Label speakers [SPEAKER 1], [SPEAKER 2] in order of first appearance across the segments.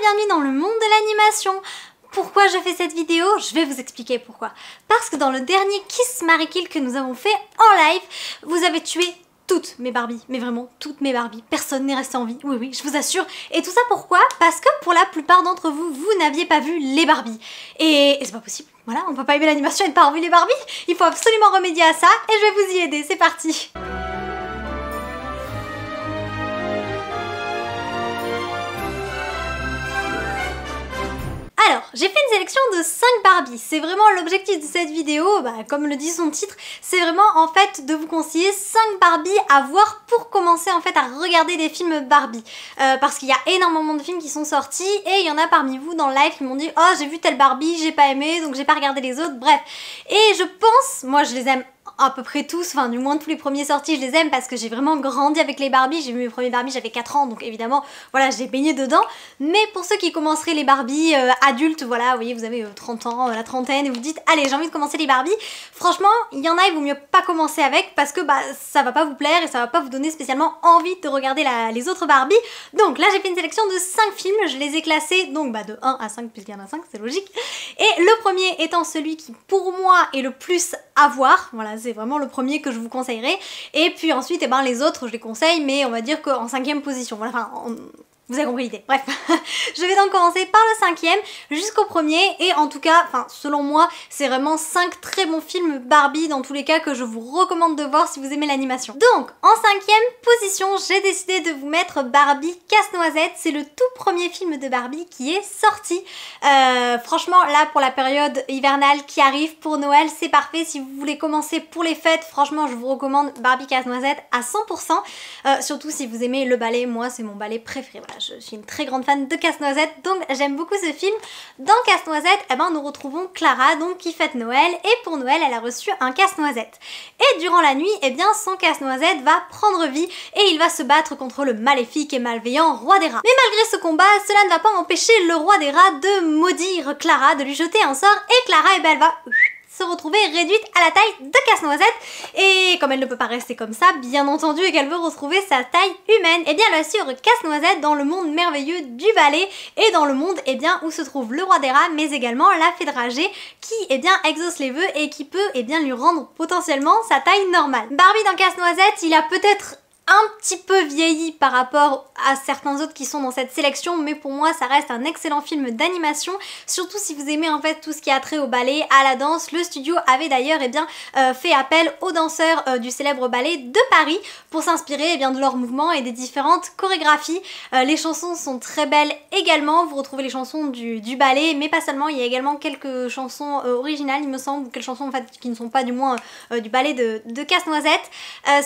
[SPEAKER 1] bienvenue dans le monde de l'animation. Pourquoi je fais cette vidéo? Je vais vous expliquer pourquoi. Parce que dans le dernier Kiss Marry Kill que nous avons fait en live, vous avez tué toutes mes Barbies, mais vraiment toutes mes Barbies. Personne n'est resté en vie, oui, je vous assure. Et tout ça pourquoi? Parce que pour la plupart d'entre vous, vous n'aviez pas vu les Barbies. Et c'est pas possible, voilà, on peut pas aimer l'animation et ne pas avoir vu les Barbies. Il faut absolument remédier à ça et je vais vous y aider, c'est parti. Alors, j'ai fait une sélection de 5 Barbies. C'est vraiment l'objectif de cette vidéo, comme le dit son titre, c'est vraiment en fait de vous conseiller 5 Barbies à voir pour commencer en fait à regarder des films Barbie. Parce qu'il y a énormément de films qui sont sortis et il y en a parmi vous dans le live qui m'ont dit « Oh, j'ai vu telle Barbie, j'ai pas aimé, donc j'ai pas regardé les autres. » Bref. Et je pense, moi je les aime à peu près tous, enfin du moins tous les premiers sortis je les aime parce que j'ai vraiment grandi avec les Barbies. J'ai vu mes premiers Barbies, j'avais 4 ans, donc évidemment voilà, j'ai baigné dedans. Mais pour ceux qui commenceraient les Barbies adultes, voilà, vous voyez, vous avez 30 ans, la trentaine, et vous dites allez, j'ai envie de commencer les Barbies, franchement il y en a, il vaut mieux pas commencer avec parce que ça va pas vous plaire et ça va pas vous donner spécialement envie de regarder les autres Barbies. Donc là j'ai fait une sélection de 5 films, je les ai classés donc de 1 à 5 puisqu'il y en a 5, c'est logique. Et le premier étant celui qui pour moi est le plus à voir, voilà, c'est vraiment le premier que je vous conseillerais. Et puis ensuite, les autres, je les conseille, mais on va dire qu'en 5e position. Voilà, enfin, vous avez compris l'idée. Bref, je vais donc commencer par le 5e jusqu'au premier. Et en tout cas, selon moi, c'est vraiment 5 très bons films Barbie dans tous les cas que je vous recommande de voir si vous aimez l'animation. Donc, en 5e position, j'ai décidé de vous mettre Barbie Casse-Noisette. C'est le tout premier film de Barbie qui est sorti. Franchement, là, pour la période hivernale qui arrive pour Noël, c'est parfait. Si vous voulez commencer pour les fêtes, franchement, je vous recommande Barbie Casse-Noisette à 100%. Surtout si vous aimez le ballet, moi, c'est mon ballet préféré. Voilà. Je suis une très grande fan de Casse-Noisette, donc j'aime beaucoup ce film. Dans Casse-Noisette, nous retrouvons Clara, donc qui fête Noël, et pour Noël, elle a reçu un casse-noisette. Et durant la nuit, son casse-noisette va prendre vie et il va se battre contre le maléfique et malveillant roi des rats. Mais malgré ce combat, cela ne va pas empêcher le roi des rats de maudire Clara, de lui jeter un sort, et Clara, elle va se retrouver réduite à la taille de Casse-Noisette. Et comme elle ne peut pas rester comme ça, bien entendu, et qu'elle veut retrouver sa taille humaine, elle suivre Casse-Noisette dans le monde merveilleux du ballet et dans le monde où se trouve le roi des rats, mais également la fée dragée qui exauce les vœux et qui peut lui rendre potentiellement sa taille normale. Barbie dans Casse-Noisette, il a peut-être un petit peu vieilli par rapport à certains autres qui sont dans cette sélection, mais pour moi ça reste un excellent film d'animation, surtout si vous aimez en fait tout ce qui a trait au ballet, à la danse. Le studio avait d'ailleurs fait appel aux danseurs du célèbre ballet de Paris pour s'inspirer de leurs mouvements et des différentes chorégraphies. Les chansons sont très belles également, vous retrouvez les chansons du ballet, mais pas seulement, il y a également quelques chansons originales il me semble, ou quelques chansons en fait qui ne sont pas du moins du ballet de Casse-Noisette.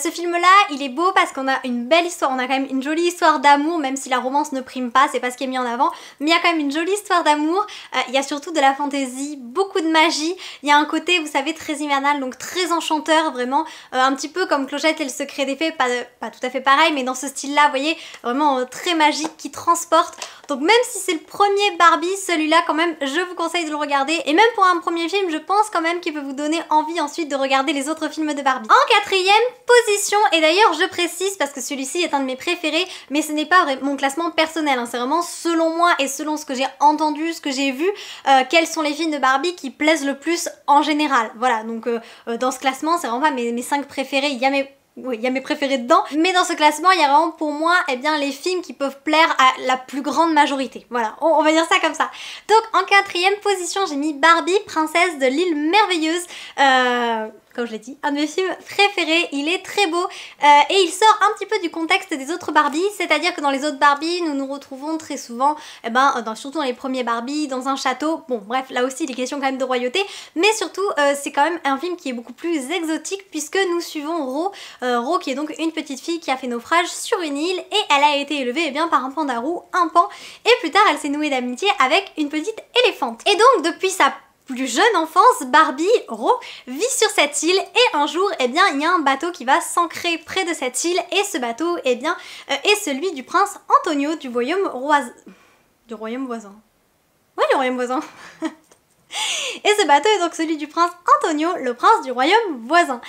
[SPEAKER 1] Ce film là il est beau parce qu'on a une belle histoire, on a quand même une jolie histoire d'amour, même si la romance ne prime pas, c'est pas ce qui est mis en avant, mais il y a quand même une jolie histoire d'amour. Il y a surtout de la fantaisie, beaucoup de magie, il y a un côté, vous savez, très hivernal, donc très enchanteur, vraiment, un petit peu comme Clochette et le secret des fées, pas tout à fait pareil, mais dans ce style-là, vous voyez, vraiment très magique, qui transporte. Donc même si c'est le premier Barbie, celui-là quand même, je vous conseille de le regarder, et même pour un premier film, je pense quand même qu'il peut vous donner envie ensuite de regarder les autres films de Barbie. En 4e position, et d'ailleurs je précise parce que celui-ci est un de mes préférés, mais ce n'est pas mon classement personnel, c'est vraiment selon moi et selon ce que j'ai entendu, ce que j'ai vu, quels sont les films de Barbie qui plaisent le plus en général. Voilà, donc dans ce classement, c'est vraiment pas mes 5 préférés, il y a mes préférés dedans, mais dans ce classement, il y a vraiment pour moi les films qui peuvent plaire à la plus grande majorité. Voilà, on va dire ça comme ça. Donc en 4e position, j'ai mis Barbie, princesse de l'île merveilleuse. Comme je l'ai dit, un de mes films préférés, il est très beau et il sort un petit peu du contexte des autres Barbies, c'est-à-dire que dans les autres Barbies, nous nous retrouvons très souvent, surtout dans les premiers Barbies, dans un château. Bon bref, là aussi il est question quand même de royauté, mais surtout c'est quand même un film qui est beaucoup plus exotique puisque nous suivons Ro qui est donc une petite fille qui a fait naufrage sur une île et elle a été élevée par un pandarou, un pan, et plus tard elle s'est nouée d'amitié avec une petite éléphante. Et donc depuis sa plus jeune enfance, Barbie, Ro, vit sur cette île et un jour, il y a un bateau qui va s'ancrer près de cette île et ce bateau, est celui du prince Antonio du royaume voisin. Ouais, du royaume voisin. Et ce bateau est donc celui du prince Antonio, le prince du royaume voisin.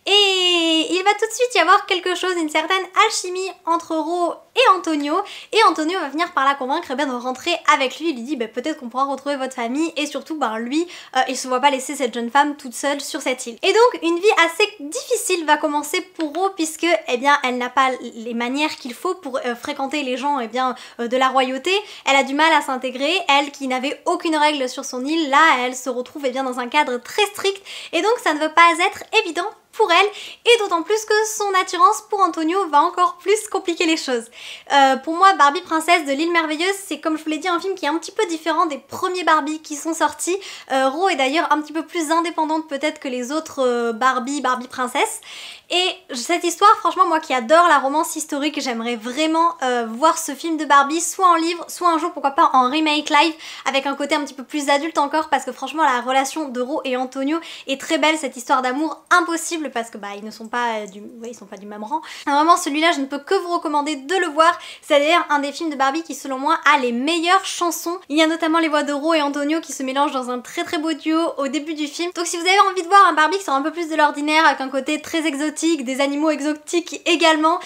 [SPEAKER 1] Et il va tout de suite y avoir quelque chose, une certaine alchimie entre Ro et Antonio. Et Antonio va venir par la convaincre de rentrer avec lui. Il lui dit peut-être qu'on pourra retrouver votre famille. Et surtout lui, il se voit pas laisser cette jeune femme toute seule sur cette île. Et donc une vie assez difficile va commencer pour Ro, puisque elle n'a pas les manières qu'il faut pour fréquenter les gens de la royauté. Elle a du mal à s'intégrer. Elle qui n'avait aucune règle sur son île, là elle se retrouve dans un cadre très strict. Et donc ça ne veut pas être évident pour elle, et d'autant plus que son attirance pour Antonio va encore plus compliquer les choses. Pour moi, Barbie Princesse de l'Île Merveilleuse, c'est comme je vous l'ai dit un film qui est un petit peu différent des premiers Barbie qui sont sortis. Ro est d'ailleurs un petit peu plus indépendante peut-être que les autres Barbie Princesse. Et cette histoire, franchement, moi qui adore la romance historique, j'aimerais vraiment voir ce film de Barbie soit en livre, soit un jour, pourquoi pas, en remake live, avec un côté un petit peu plus adulte encore, parce que franchement, la relation de Ro et Antonio est très belle, cette histoire d'amour impossible, parce que ils ne sont pas ils sont pas du même rang. Vraiment, celui-là, je ne peux que vous recommander de le voir. C'est d'ailleurs un des films de Barbie qui, selon moi, a les meilleures chansons. Il y a notamment les voix de Ro et Antonio qui se mélangent dans un très très beau duo au début du film. Donc si vous avez envie de voir un Barbie qui sort un peu plus de l'ordinaire, avec un côté très exotique, des animaux exotiques également,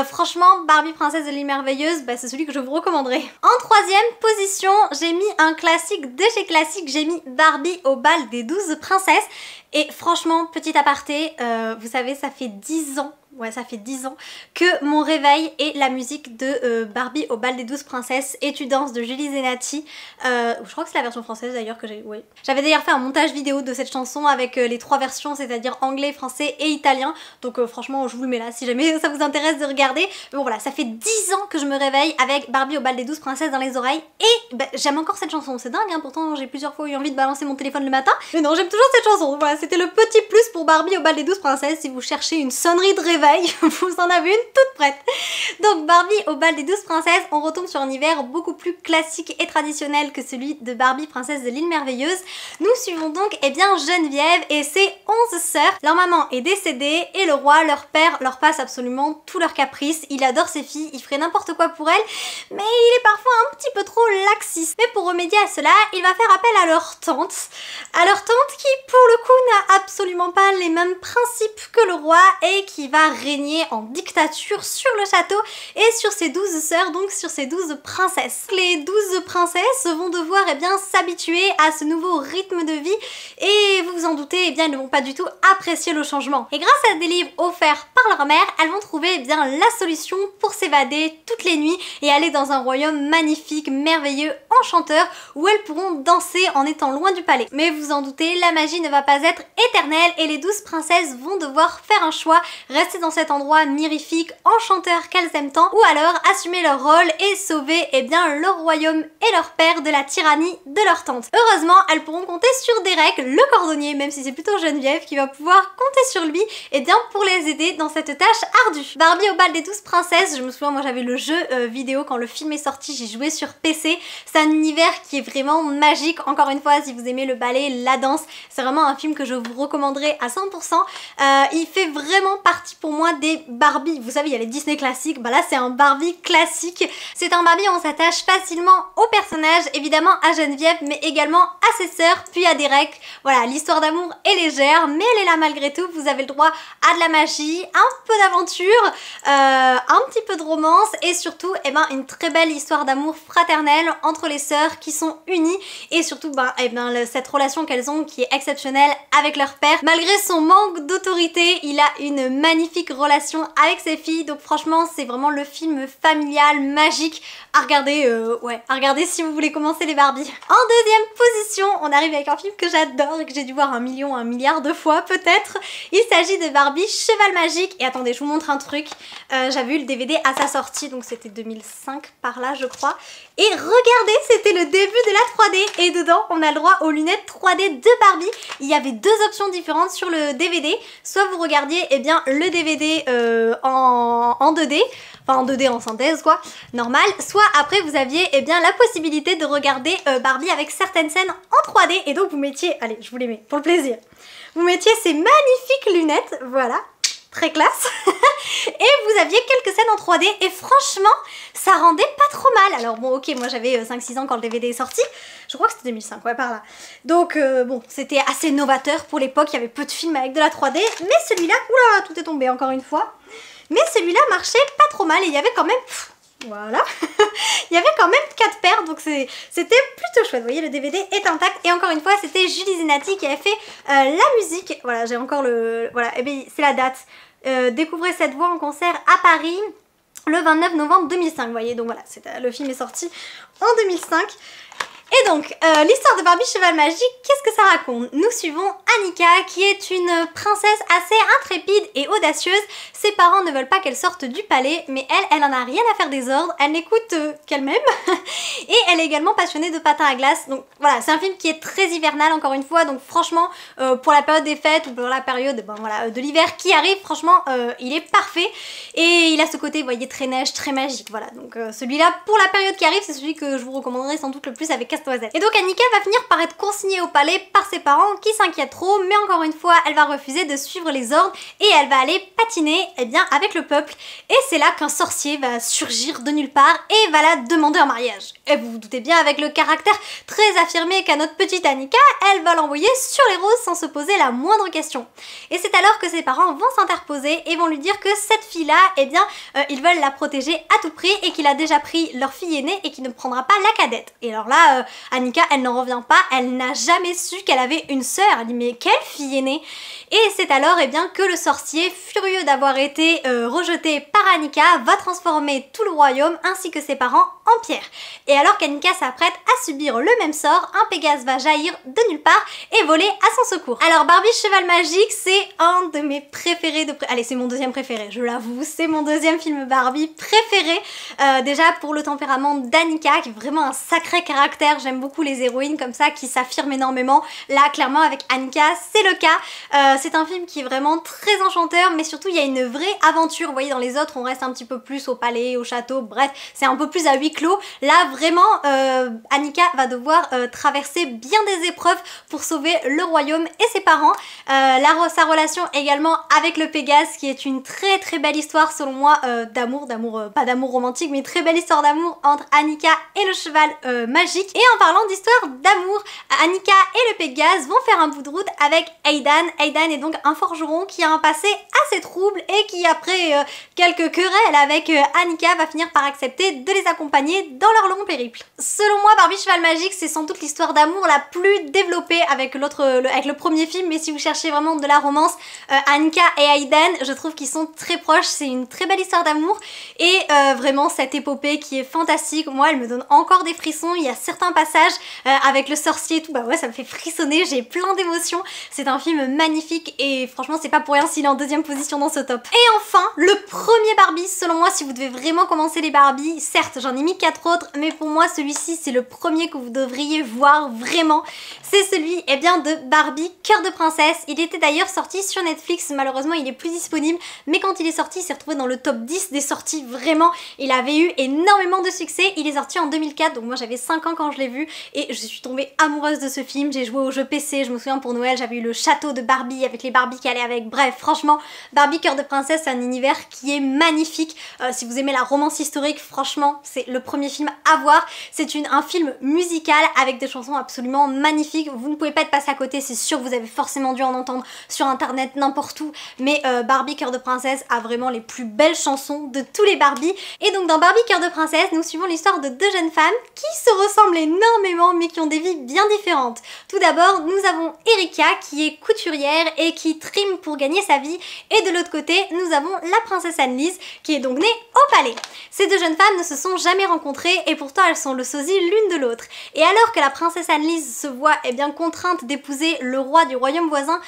[SPEAKER 1] franchement, Barbie Princesse de l'Île Merveilleuse, c'est celui que je vous recommanderais. En troisième position, j'ai mis un classique de chez classique, j'ai mis Barbie au bal des 12 princesses. Et franchement, petit aparté, vous savez, ça fait 10 ans. Ouais, ça fait 10 ans que mon réveil est la musique de Barbie au bal des 12 princesses et tu danses de Julie Zenati. Je crois que c'est la version française d'ailleurs que j'ai... Oui. J'avais d'ailleurs fait un montage vidéo de cette chanson avec les 3 versions, c'est-à-dire anglais, français et italien. Donc franchement, je vous le mets là si jamais ça vous intéresse de regarder. Mais bon voilà, ça fait 10 ans que je me réveille avec Barbie au bal des 12 princesses dans les oreilles. Et j'aime encore cette chanson, c'est dingue, hein. Pourtant j'ai plusieurs fois eu envie de balancer mon téléphone le matin. Mais non, j'aime toujours cette chanson. Voilà, c'était le petit plus pour Barbie au bal des 12 princesses. Si vous cherchez une sonnerie de réveil, vous en avez une toute prête. Donc Barbie au bal des 12 princesses, on retombe sur un univers beaucoup plus classique et traditionnel que celui de Barbie Princesse de l'Île Merveilleuse. Nous suivons donc Geneviève et ses 11 sœurs. Leur maman est décédée et le roi, leur père, leur passe absolument tous leurs caprices. Il adore ses filles, il ferait n'importe quoi pour elles, mais il est parfois un petit peu trop laxiste. Mais pour remédier à cela, il va faire appel à leur tante. Qui pour le coup n'a absolument pas les mêmes principes que le roi et qui va régner en dictature sur le château et sur ses 12 sœurs, donc sur ses 12 princesses. Les 12 princesses vont devoir s'habituer à ce nouveau rythme de vie et vous vous en doutez, elles ne vont pas du tout apprécier le changement. Et grâce à des livres offerts par leur mère, elles vont trouver la solution pour s'évader toutes les nuits et aller dans un royaume magnifique, merveilleux, enchanteur où elles pourront danser en étant loin du palais. Mais vous en doutez, la magie ne va pas être éternelle et les 12 princesses vont devoir faire un choix, rester dans cet endroit mirifique, enchanteur qu'elles aiment tant, ou alors assumer leur rôle et sauver leur royaume et leur père de la tyrannie de leur tante. Heureusement, elles pourront compter sur Derek, le cordonnier, même si c'est plutôt Geneviève qui va pouvoir compter sur lui pour les aider dans cette tâche ardue. Barbie au bal des 12 princesses, je me souviens, moi j'avais le jeu vidéo quand le film est sorti, j'ai joué sur PC. C'est un univers qui est vraiment magique. Encore une fois, si vous aimez le ballet, la danse, c'est vraiment un film que je vous recommanderais à 100%. Il fait vraiment partie pour moi des Barbie. Vous savez, il y a les Disney classiques, là c'est un Barbie classique. C'est un Barbie où on s'attache facilement au personnage, évidemment à Geneviève, mais également à ses sœurs, puis à Derek. Voilà, l'histoire d'amour est légère, mais elle est là malgré tout. Vous avez le droit à de la magie, un peu d'aventure, un petit peu de romance et surtout une très belle histoire d'amour fraternel entre les sœurs qui sont unies et surtout cette relation qu'elles ont qui est exceptionnelle avec leur père. Malgré son manque d'autorité, il a une magnifique relation avec ses filles, donc franchement c'est vraiment le film familial magique à regarder, à regarder si vous voulez commencer les Barbie. En deuxième position, on arrive avec un film que j'adore et que j'ai dû voir 1 milliard de fois peut-être. Il s'agit de Barbie Cheval Magique. Et attendez, je vous montre un truc. J'avais eu le DVD à sa sortie, donc c'était 2005 par là je crois. Et regardez, c'était le début de la 3D. Et dedans, on a le droit aux lunettes 3D de Barbie. Il y avait 2 options différentes sur le DVD. Soit vous regardiez le DVD en 2D, enfin en 2D en synthèse quoi, normal. Soit après vous aviez la possibilité de regarder Barbie avec certaines scènes en 3D. Et donc vous mettiez, allez je vous les mets pour le plaisir, vous mettiez ces magnifiques lunettes, voilà. très classe. Et vous aviez quelques scènes en 3D et franchement ça rendait pas trop mal. Alors bon ok, moi j'avais 5-6 ans quand le DVD est sorti, je crois que c'était 2005, ouais par là. Donc bon, c'était assez novateur pour l'époque, il y avait peu de films avec de la 3D, mais celui-là, oula, tout est tombé encore une fois. Mais celui-là marchait pas trop mal et il y avait quand même... Voilà, il y avait quand même 4 paires, donc c'était plutôt chouette. Vous voyez, le DVD est intact et encore une fois c'était Julie Zenati qui avait fait la musique. Voilà, j'ai encore le... Voilà, et bien c'est la date. Découvrez cette voix en concert à Paris le 29 novembre 2005, vous voyez, donc voilà, le film est sorti en 2005. Et donc, l'histoire de Barbie Cheval Magique, qu'est-ce que ça raconte? Nous suivons Annika, qui est une princesse assez intrépide et audacieuse. Ses parents ne veulent pas qu'elle sorte du palais, mais elle en a rien à faire des ordres, elle n'écoute qu'elle-même. Et elle est également passionnée de patins à glace. Donc voilà, c'est un film qui est très hivernal, encore une fois. Donc franchement, pour la période des fêtes ou pour la période voilà, de l'hiver qui arrive, franchement, il est parfait. Et il a ce côté, vous voyez, très neige, très magique. Voilà, donc celui-là, pour la période qui arrive, c'est celui que je vous recommanderais sans doute le plus avec Casse-Noisette. Et donc Annika va finir par être consignée au palais par ses parents qui s'inquiètent trop, mais encore une fois, elle va refuser de suivre les ordres et elle va aller patiner bien, avec le peuple. Et c'est là qu'un sorcier va surgir de nulle part et va la demander en mariage. Et vous vous doutez bien, avec le caractère très affirmé qu'a notre petite Annika, elle va l'envoyer sur les roses sans se poser la moindre question. Et c'est alors que ses parents vont s'interposer et vont lui dire que cette fille-là, eh bien, ils veulent la protéger à tout prix et qu'il a déjà pris leur fille aînée et qu'il ne prendra pas la cadette. Et alors là, Annika, elle n'en revient pas, elle n'a jamais su qu'elle avait une sœur. Elle dit mais quelle fille aînée? Et c'est alors eh bien, que le sorcier, furieux d'avoir été rejeté par Annika, va transformer tout le royaume ainsi que ses parents en pierre. Et alors qu'Annika s'apprête à subir le même sort, un Pégase va jaillir de nulle part et voler à son secours. Alors Barbie Cheval Magique, c'est un de mes préférés Allez, c'est mon deuxième préféré, je l'avoue, c'est mon deuxième film Barbie préféré. Déjà pour le tempérament d'Annika, qui est vraiment un sacré caractère. J'aime beaucoup les héroïnes comme ça, qui s'affirment énormément. Là, clairement, avec Annika, c'est le cas. C'est un film qui est vraiment très enchanteur, mais surtout, il y a une vraie aventure. Vous voyez, dans les autres, on reste un petit peu plus au palais, au château, bref, c'est un peu plus à huis clos. Là, vraiment, Annika va devoir traverser bien des épreuves pour sauver le royaume et ses parents. Sa relation également avec le Pégase, qui est une très très belle histoire, selon moi, pas d'amour romantique, mais très belle histoire d'amour entre Annika et le cheval magique. Et en parlant d'histoire d'amour, Annika et le Pégase vont faire un bout de route avec Aidan. Aidan est donc un forgeron qui a un passé assez trouble et qui, après quelques querelles avec Annika, va finir par accepter de les accompagner dans leur long périple. Selon moi, Barbie Cheval Magique, c'est sans doute l'histoire d'amour la plus développée avec le premier film, mais si vous cherchez vraiment de la romance, Annika et Aidan, je trouve qu'ils sont très proches, c'est une très belle histoire d'amour et vraiment cette épopée qui est fantastique. Moi, elle me donne encore des frissons. Il y a certains passages avec le sorcier et tout, bah ouais, ça me fait frissonner, j'ai plein d'émotions. C'est un film magnifique et franchement, c'est pas pour rien s'il est en deuxième position dans ce top. Et enfin, le premier Barbie, selon moi, si vous devez vraiment commencer les Barbie, certes, j'en ai mis 4 autres, mais pour moi, celui-ci, c'est le premier que vous devriez voir vraiment. C'est celui, eh bien, de Barbie Cœur de Princesse. Il était d'ailleurs sorti sur Netflix, malheureusement, il est plus disponible, mais quand il est sorti, il s'est retrouvé dans le top 10 des sorties, vraiment. Il avait eu énormément de succès. Il est sorti en 2004, donc moi j'avais 5 ans quand je l'ai vu et je suis tombée amoureuse de ce film. J'ai joué au jeu PC, je me souviens pour Noël, j'avais eu le château de Barbie avec les Barbie qui allaient avec. Bref, franchement, Barbie Cœur de Princesse, c'est un univers qui est magnifique. Si vous aimez la romance historique, franchement, c'est le premier film à voir. C'est un film musical avec des chansons absolument magnifiques. Vous ne pouvez pas être passé à côté, c'est sûr, vous avez forcément dû en entendre sur internet, n'importe où. Mais Barbie Cœur de Princesse a vraiment les plus belles chansons de tous les Barbie. Et donc dans Barbie Cœur de Princesse, nous suivons l'histoire de deux jeunes femmes qui se ressemblent énormément mais qui ont des vies bien différentes. Tout d'abord, nous avons Erika qui est couturière et qui trime pour gagner sa vie. Et de l'autre côté, nous avons la princesse Annelise qui est donc née au palais. Ces deux jeunes femmes ne se sont jamais rencontrées et pourtant elles sont le sosie l'une de l'autre. Et alors que la princesse Annelise se voit bien contrainte d'épouser le roi du royaume voisin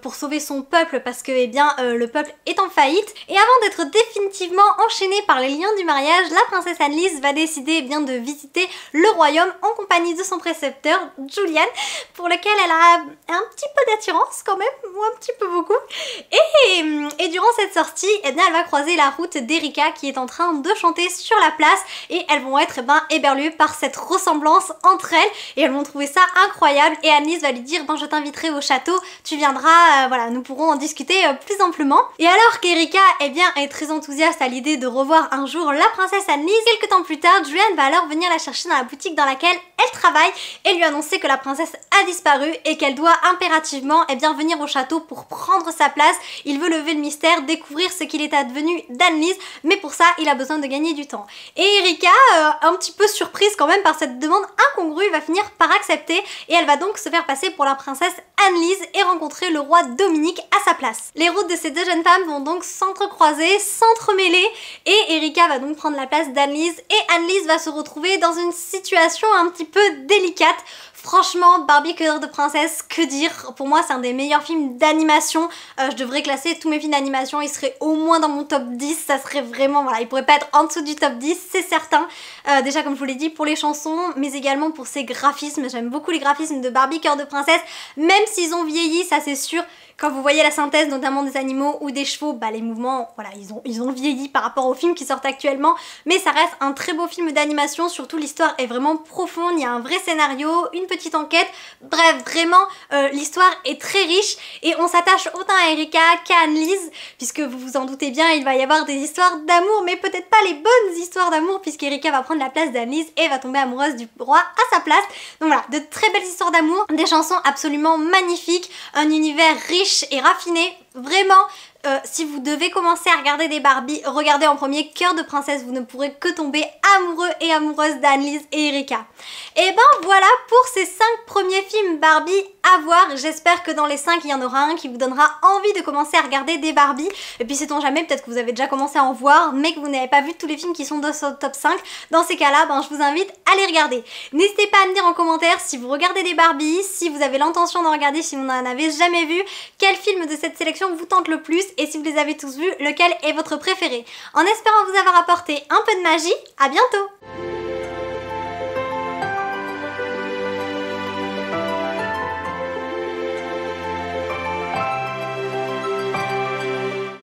[SPEAKER 1] pour sauver son peuple parce que le peuple est en faillite, et avant d'être définitivement enchaînée par les liens du mariage, la princesse Annelise va décider de visiter le royaume en compagnie de son précepteur Julian, pour lequel elle a un petit peu d'attirance quand même, ou un petit peu beaucoup. Et durant cette sortie, elle va croiser la route d'Erika qui est en train de chanter sur la place et elles vont être éberluées sérieux par cette ressemblance entre elles et elles vont trouver ça incroyable et Annelise va lui dire ben je t'inviterai au château, tu viendras, voilà, nous pourrons en discuter plus amplement. Et alors qu'Erika eh bien est très enthousiaste à l'idée de revoir un jour la princesse Annelise, quelques temps plus tard, Julian va alors venir la chercher dans la boutique dans laquelle elle travaille et lui annoncer que la princesse a disparu et qu'elle doit impérativement eh bien, venir au château pour prendre sa place. Il veut lever le mystère, découvrir ce qu'il est advenu d'Annelise, mais pour ça il a besoin de gagner du temps. Et Erika, un petit peu surprise quand même par cette demande incongrue, va finir par accepter et elle va donc se faire passer pour la princesse Annelise et rencontrer le roi Dominique à sa place. Les routes de ces deux jeunes femmes vont donc s'entrecroiser, s'entremêler et Erika va donc prendre la place d'Annelise et Annelise va se retrouver dans une situation un petit peu délicate. Franchement, Barbie Cœur de Princesse, que dire? Pour moi, c'est un des meilleurs films d'animation. Je devrais classer tous mes films d'animation, ils seraient au moins dans mon top 10. Ça serait vraiment, voilà, ils pourraient pas être en dessous du top 10, c'est certain. Déjà, comme je vous l'ai dit, pour les chansons, mais également pour ses graphismes. J'aime beaucoup les graphismes de Barbie Cœur de Princesse, même s'ils ont vieilli, ça c'est sûr. Quand vous voyez la synthèse notamment des animaux ou des chevaux, bah les mouvements, voilà, ils ont vieilli par rapport aux films qui sortent actuellement, mais ça reste un très beau film d'animation, surtout l'histoire est vraiment profonde, il y a un vrai scénario, une petite enquête, bref, vraiment, l'histoire est très riche et on s'attache autant à Erika qu'à Annelise, puisque vous vous en doutez bien, il va y avoir des histoires d'amour, mais peut-être pas les bonnes histoires d'amour, puisqu'Erika va prendre la place d'Annelise et va tomber amoureuse du roi à sa place. Donc voilà, de très belles histoires d'amour, des chansons absolument magnifiques, un univers riche et raffiné, vraiment. Si vous devez commencer à regarder des Barbie, regardez en premier Cœur de Princesse, vous ne pourrez que tomber amoureux et amoureuse d'Annelise et Erika. Et ben voilà pour ces 5 premiers films Barbie à voir. J'espère que dans les 5 il y en aura un qui vous donnera envie de commencer à regarder des Barbie. Et puis sait-on jamais, peut-être que vous avez déjà commencé à en voir mais que vous n'avez pas vu tous les films qui sont dans ce top 5. Dans ces cas-là, ben, je vous invite à les regarder. N'hésitez pas à me dire en commentaire si vous regardez des Barbie, si vous avez l'intention d'en regarder, si vous n'en avez jamais vu, quel film de cette sélection vous tente le plus et si vous les avez tous vus, lequel est votre préféré. En espérant vous avoir apporté un peu de magie, à bientôt!